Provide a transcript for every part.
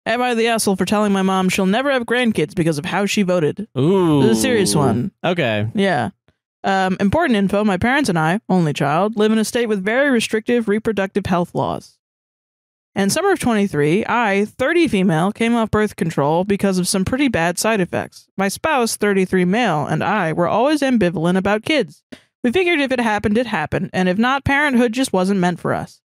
Am I the asshole for telling my mom she'll never have grandkids because of how she voted? Ooh. This is a serious one. Okay. Yeah. Important info, my parents and I, only child, live in a state with very restrictive reproductive health laws. In summer of 23, I, 30 female, came off birth control because of some pretty bad side effects. My spouse, 33 male, and I were always ambivalent about kids. We figured if it happened, it happened, and if not, parenthood just wasn't meant for us.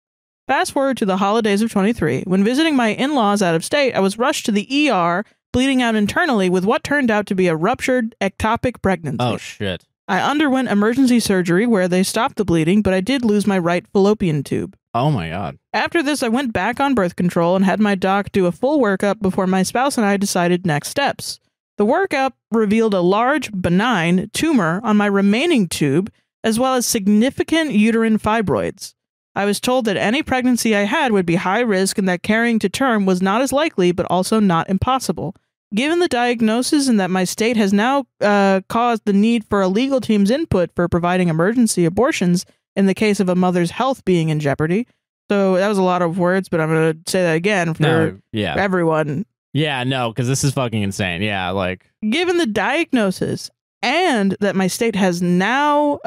Fast forward to the holidays of 23. When visiting my in-laws out of state, I was rushed to the ER, bleeding out internally with what turned out to be a ruptured ectopic pregnancy. Oh, shit. I underwent emergency surgery where they stopped the bleeding, but I did lose my right fallopian tube. Oh, my God. After this, I went back on birth control and had my doc do a full workup before my spouse and I decided next steps. The workup revealed a large, benign tumor on my remaining tube, as well as significant uterine fibroids. I was told that any pregnancy I had would be high risk and that carrying to term was not as likely, but also not impossible. Given the diagnosis and that my state has now caused the need for a legal team's input for providing emergency abortions in the case of a mother's health being in jeopardy. So that was a lot of words, but I'm going to say that again for everyone. Yeah, no, because this is fucking insane. Yeah, like... Given the diagnosis and that my state has now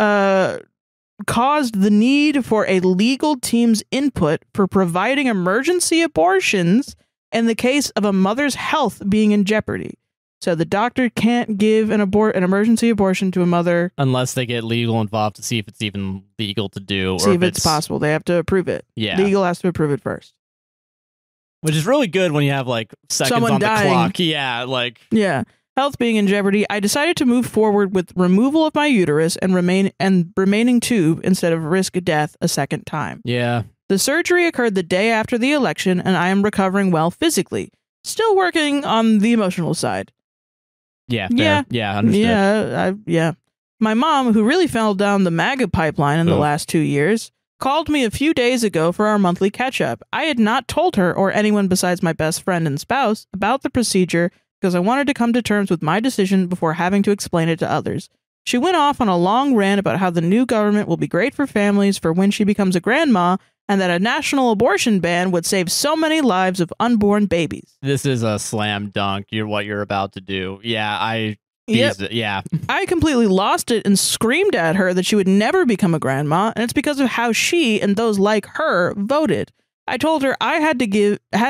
caused the need for a legal team's input for providing emergency abortions in the case of a mother's health being in jeopardy. So the doctor can't give an emergency abortion to a mother unless they get legal involved to see if it's even legal to do. See if it's possible. They have to approve it. Yeah. Legal has to approve it first. Which is really good when you have like seconds Someone on dying. the clock. Yeah, like... Yeah. Health being in jeopardy, I decided to move forward with removal of my uterus and remaining tube instead of risk death a second time. Yeah. The surgery occurred the day after the election, and I am recovering well physically. Still working on the emotional side. Yeah, fair. Yeah, understood. Yeah. My mom, who really fell down the MAGA pipeline in the last 2 years, called me a few days ago for our monthly catch-up. I had not told her or anyone besides my best friend and spouse about the procedure because I wanted to come to terms with my decision before having to explain it to others. She went off on a long rant about how the new government will be great for families for when she becomes a grandma, and that a national abortion ban would save so many lives of unborn babies. This is a slam dunk. What you're about to do. Yeah, yeah. I completely lost it and screamed at her that she would never become a grandma, and it's because of how she and those like her voted. I told her I had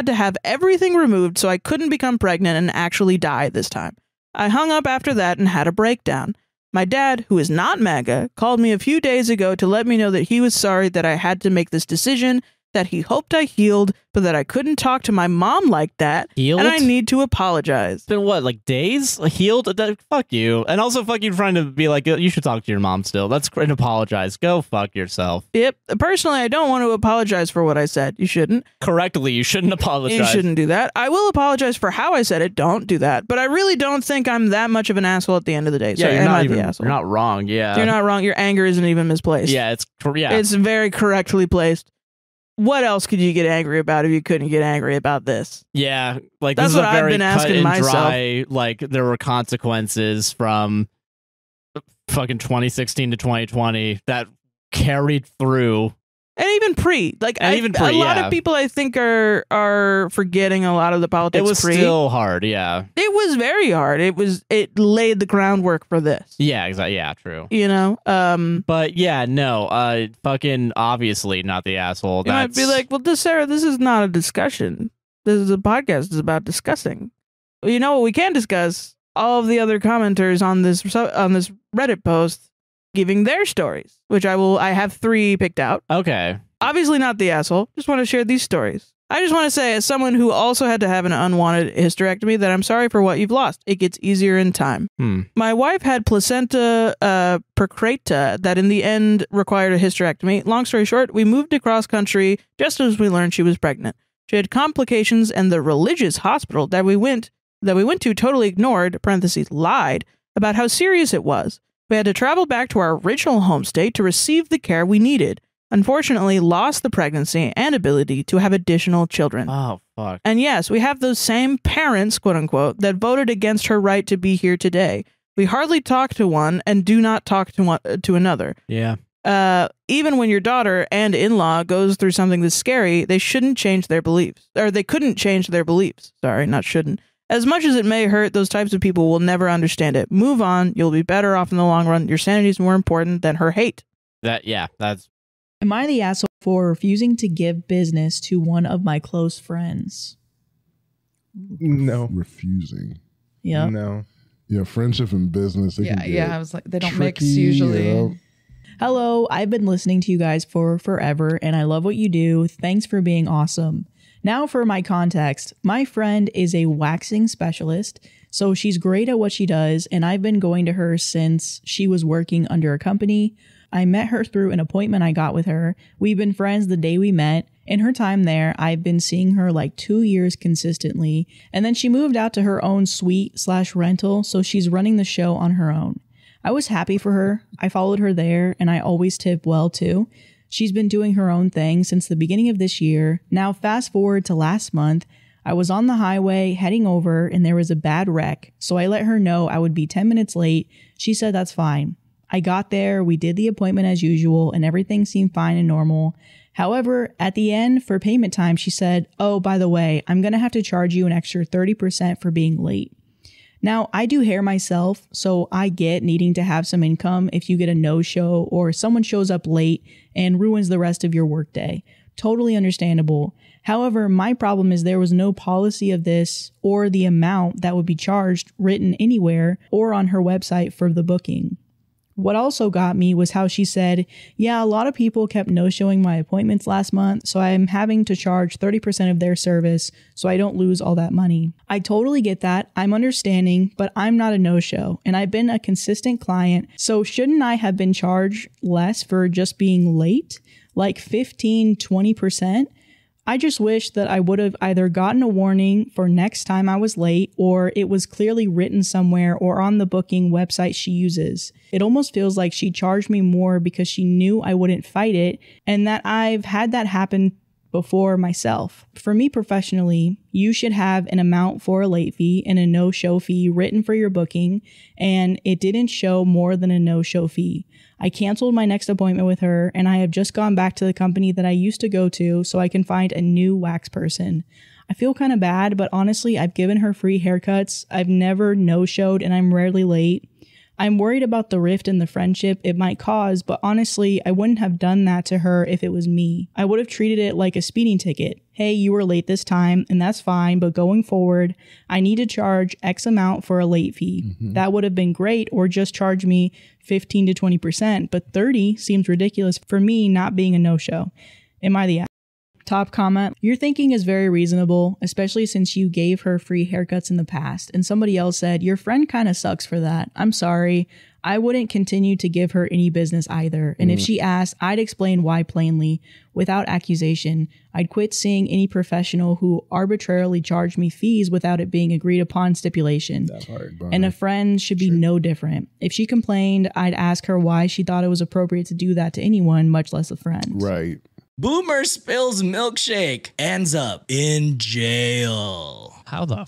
to have everything removed so I couldn't become pregnant and actually die this time. I hung up after that and had a breakdown. My dad, who is not MAGA, called me a few days ago to let me know that he was sorry that I had to make this decision, that he hoped I healed, but that I couldn't talk to my mom like that, Healed? and I need to apologize. It's been what, like days? Healed? Fuck you. And also fuck you trying to be like, you should talk to your mom still. That's great. Apologize. Go fuck yourself. Yep. Personally, I don't want to apologize for what I said. You shouldn't. Correctly, you shouldn't apologize. You shouldn't do that. I will apologize for how I said it. Don't do that. But I really don't think I'm that much of an asshole at the end of the day. So yeah, the asshole. You're not wrong. Yeah. You're not wrong. Your anger isn't even misplaced. Yeah, It's very correctly placed. What else could you get angry about if you couldn't get angry about this? Yeah, like that's this is what a very I've been asking cut and myself. dry, like there were consequences from fucking 2016 to 2020 that carried through. And even a lot of people I think are forgetting a lot of the politics. It was still hard, yeah. It was very hard. It laid the groundwork for this. Yeah, exactly. Yeah, true. You know, but yeah, no, fucking obviously not the asshole. You might be like, well, Sarah, this is not a discussion. This is a podcast. It's about discussing. Well, you know what we can discuss? All of the other commenters on this Reddit post giving their stories, which I have 3 picked out. Okay. Obviously not the asshole. Just want to share these stories. I just want to say, as someone who also had to have an unwanted hysterectomy, that I'm sorry for what you've lost. It gets easier in time. My wife had placenta precreta that in the end required a hysterectomy. Long story short, we moved across country just as we learned she was pregnant. She had complications, and the religious hospital that we went to totally ignored, parentheses, lied, about how serious it was. We had to travel back to our original home state to receive the care we needed. Unfortunately, lost the pregnancy and ability to have additional children. Oh, fuck. And yes, we have those same parents, quote unquote, that voted against her right to be here today. We hardly talk to one and do not talk to another. Yeah. Even when your daughter and in-law goes through something that's scary, they shouldn't change their beliefs. Or they couldn't change their beliefs. Sorry, not shouldn't. As much as it may hurt, those types of people will never understand it. Move on. You'll be better off in the long run. Your sanity is more important than her hate. That's... Am I the asshole for refusing to give business to one of my close friends? No. Refusing. Yeah. No. Yeah, friendship and business. Yeah, I was like, they don't tricky, mix usually. you know? Hello, I've been listening to you guys for forever, and I love what you do. Thanks for being awesome. Now for my context. My friend is a waxing specialist, so she's great at what she does, and I've been going to her since she was working under a company. I met her through an appointment I got with her. We've been friends the day we met. In her time there, I've been seeing her like 2 years consistently, and then she moved out to her own suite/rental, so she's running the show on her own. I was happy for her. I followed her there, and I always tip well too. She's been doing her own thing since the beginning of this year. Now fast forward to last month, I was on the highway heading over and there was a bad wreck, so I let her know I would be 10 minutes late. She said that's fine. I got there, we did the appointment as usual, and everything seemed fine and normal. However, at the end, for payment time, she said, "Oh, by the way, I'm going to have to charge you an extra 30% for being late." Now, I do hair myself, so I get needing to have some income if you get a no-show or someone shows up late and ruins the rest of your workday. Totally understandable. However, my problem is there was no policy of this or the amount that would be charged written anywhere or on her website for the booking. What also got me was how she said, "Yeah, a lot of people kept no-showing my appointments last month, so I'm having to charge 30% of their service so I don't lose all that money." I totally get that. I'm understanding, but I'm not a no-show, and I've been a consistent client, so shouldn't I have been charged less for just being late? Like 15, 20%? I just wish that I would have either gotten a warning for next time I was late, or it was clearly written somewhere or on the booking website she uses. It almost feels like she charged me more because she knew I wouldn't fight it, and that I've had that happen before myself. For me professionally, you should have an amount for a late fee and a no-show fee written for your booking, and it didn't show more than a no-show fee. I canceled my next appointment with her, and I have just gone back to the company that I used to go to so I can find a new wax person. I feel kind of bad, but honestly, I've given her free haircuts. I've never no-showed, and I'm rarely late. I'm worried about the rift in the friendship it might cause, but honestly, I wouldn't have done that to her if it was me. I would have treated it like a speeding ticket. Hey, you were late this time, and that's fine, but going forward, I need to charge X amount for a late fee. That would have been great, or just charge me 15 to 20%, but 30 seems ridiculous for me not being a no-show. Am I the Top comment, your thinking is very reasonable, especially since you gave her free haircuts in the past. And somebody else said, your friend kind of sucks for that. I'm sorry. I wouldn't continue to give her any business either. And if she asked, I'd explain why plainly, without accusation. I'd quit seeing any professional who arbitrarily charged me fees without it being agreed upon stipulation. That's hard, and a friend should be no different. If she complained, I'd ask her why she thought it was appropriate to do that to anyone, much less a friend. Right. Boomer spills milkshake, ends up in jail. How the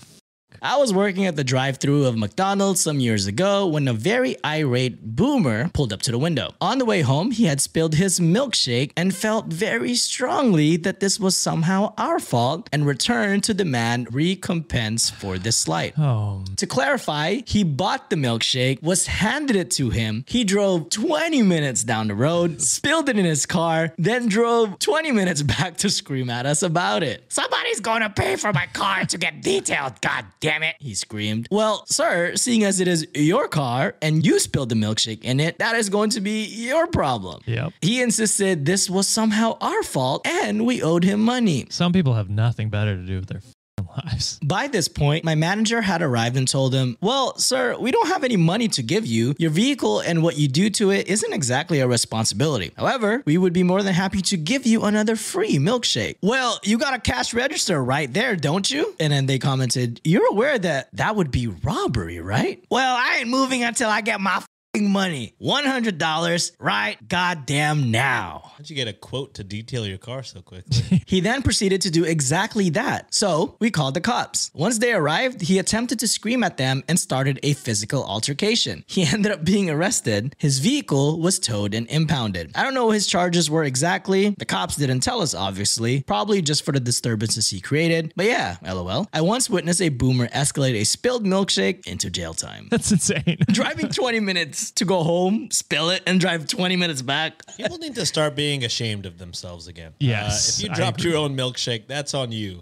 I was working at the drive-thru of McDonald's some years ago when a very irate boomer pulled up to the window. On the way home, he had spilled his milkshake and felt very strongly that this was somehow our fault and returned to demand recompense for this slight. To clarify, he bought the milkshake, was handed it to him. He drove 20 minutes down the road, spilled it in his car, then drove 20 minutes back to scream at us about it. Somebody's gonna pay for my car to get detailed, god damn it, he screamed. Well, sir, seeing as it is your car and you spilled the milkshake in it, that is going to be your problem. Yep. He insisted this was somehow our fault and we owed him money. Some people have nothing better to do with their lives. By this point, my manager had arrived and told him, well, sir, we don't have any money to give you. Your vehicle and what you do to it isn't exactly our responsibility. However, we would be more than happy to give you another free milkshake. Well, you got a cash register right there, don't you? And then they commented, you're aware that that would be robbery, right? Well, I ain't moving until I get my money. $100 right goddamn now. How'd you get a quote to detail your car so quickly? He then proceeded to do exactly that. So we called the cops. Once they arrived, he attempted to scream at them and started a physical altercation. He ended up being arrested. His vehicle was towed and impounded. I don't know what his charges were exactly. The cops didn't tell us, obviously. Probably just for the disturbances he created. But yeah, lol. I once witnessed a boomer escalate a spilled milkshake into jail time. That's insane. Driving 20 minutes to go home, spill it, and drive 20 minutes back. People need to start being ashamed of themselves again. Yes, if you I dropped agree. your own milkshake, that's on you.